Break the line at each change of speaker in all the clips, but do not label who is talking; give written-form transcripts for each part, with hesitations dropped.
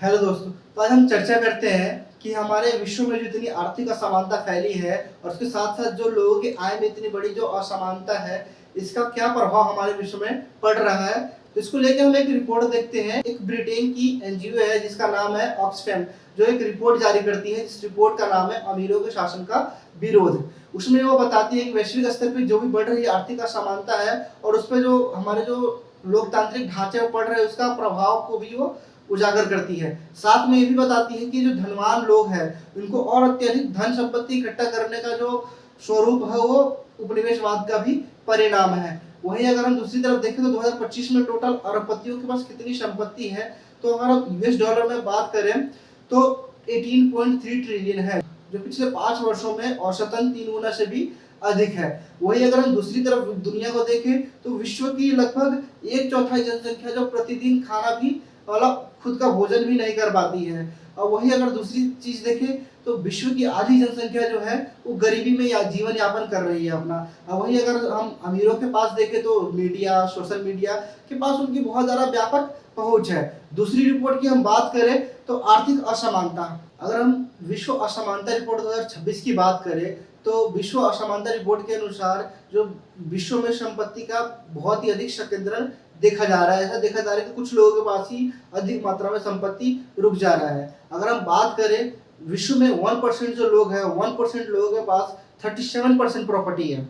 Hello दोस्तों। तो आज हम चर्चा करते हैं कि हमारे विश्व में जो इतनी आर्थिक असमानता फैली है और उसके साथ साथ जो लोगों की आय में इतनी बड़ी जो असमानता है, इसका क्या प्रभाव हमारे विश्व में पड़ रहा है। तो इसको लेकर हम एक रिपोर्ट देखते हैं। एक ब्रिटेन की एनजीओ है जिसका नाम है ऑक्सफैम, जो एक रिपोर्ट जारी करती है। इस रिपोर्ट का नाम है अमीरों के शासन का विरोध। उसमें वो बताती है कि वैश्विक स्तर पर जो भी बढ़ रही आर्थिक असमानता है और उस पर जो हमारे जो लोकतांत्रिक ढांचे पड़ रहे हैं उसका प्रभाव को भी वो उजागर करती है। साथ में ये भी बताती है कि जो धनवान लोग हैं उनको और अत्यधिक धन संपत्ति इकट्ठा करने का जो स्वरूप है वो उपनिवेशवाद का भी परिणाम है। वहीं अगर हम दूसरी तरफ देखें तो 2025 में टोटल अरबपतियों के पास कितनी संपत्ति है, तो अगर हम यूएस डॉलर में बात करें तो 18.3 ट्रिलियन है, जो पिछले 5 वर्षों में औसतन 3 गुना से भी अधिक है। वही अगर हम दूसरी तरफ दुनिया को देखें तो विश्व की लगभग एक चौथाई जनसंख्या जो प्रतिदिन खाना भी मतलब खुद का भोजन भी नहीं कर पाती है। और वही अगर दूसरी चीज देखें तो विश्व की आधी जनसंख्या जो है वो गरीबी में या जीवन यापन कर रही है अपना। और वही अगर हम अमीरों के पास देखें तो मीडिया, सोशल मीडिया के पास उनकी बहुत ज़्यादा व्यापक पहुंच है। दूसरी रिपोर्ट की हम बात करें तो आर्थिक असमानता, अगर हम विश्व असमानता रिपोर्ट 2026 की बात करें तो विश्व असमानता रिपोर्ट के अनुसार जो विश्व में संपत्ति का बहुत ही अधिक संकेंद्रण देखा जा रहा है। ऐसा देखा जा रहा है कि कुछ लोगों के पास ही अधिक मात्रा में संपत्ति रुक जा रहा है। अगर हम बात करें विश्व में 1% जो लोग हैं, 1% लोगों के पास 37% प्रॉपर्टी है।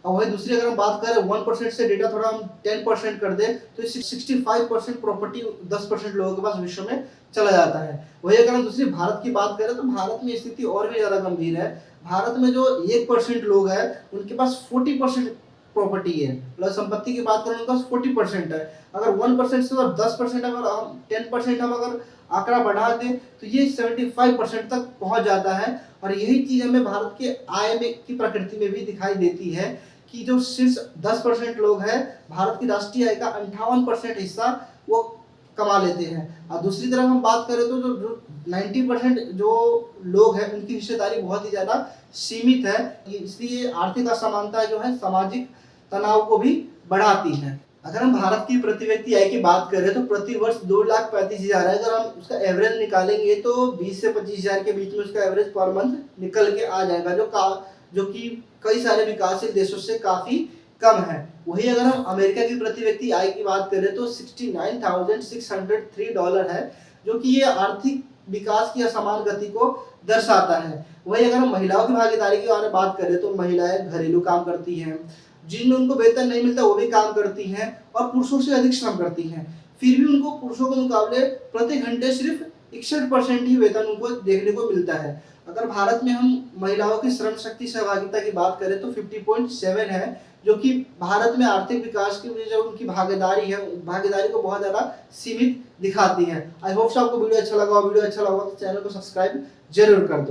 और वही दूसरी अगर हम बात करें 1% से डेटा थोड़ा हम 10% कर दें तो 65% प्रॉपर्टी 10% लोगों के पास विश्व में चला जाता है। वही अगर हम दूसरी भारत की बात करें तो भारत में स्थिति और भी ज़्यादा गंभीर है। भारत में जो 1% लोग हैं उनके पास 40% प्रॉपर्टी है, मतलब संपत्ति की बात करें उनके पास 40% है। अगर 1% से और 10% अगर हम 10% हम अगर आंकड़ा बढ़ा दें तो ये 75% तक पहुंच जाता है। और यही चीज़ हमें भारत के आय में की प्रकृति में भी दिखाई देती है कि जो शीर्ष 10% लोग हैं, भारत की राष्ट्रीय आय का 58% हिस्सा वो कमा लेते हैं। और दूसरी तरफ हम बात करें तो जो 90% जो लोग हैं उनकी हिस्सेदारी बहुत ही ज़्यादा सीमित है। इसलिए आर्थिक असमानता जो है सामाजिक तनाव को भी बढ़ाती है। अगर हम भारत की प्रति व्यक्ति आय की बात करें तो प्रति वर्ष 2,35,000 है। अगर हम उसका एवरेज निकालेंगे तो 20 से 25,000 के बीच में उसका एवरेज पर मंथ निकल के आ जाएगा, जो कि कई सारे विकासशील देशों से काफ़ी कम है। वही अगर हम अमेरिका की प्रति व्यक्ति आय की बात करें तो $69,603 है, जो कि ये आर्थिक विकास की असमान गति को दर्शाता है। वही अगर हम महिलाओं की भागीदारी के बारे में बात करें तो महिलाएं घरेलू काम करती हैं, जिनमें उनको वेतन नहीं मिलता वो भी काम करती हैं और पुरुषों से अधिक श्रम करती हैं। फिर भी उनको पुरुषों के मुकाबले प्रति घंटे सिर्फ 61% ही वेतन उनको देखने को मिलता है। अगर भारत में हम महिलाओं की श्रम शक्ति सहभागिता की बात करें तो 50.7 है, जो कि भारत में आर्थिक विकास की जो उनकी भागीदारी है, भागीदारी को बहुत ज़्यादा सीमित दिखाती है। आई होप आपको वीडियो अच्छा लगा तो चैनल को सब्सक्राइब जरूर कर दो।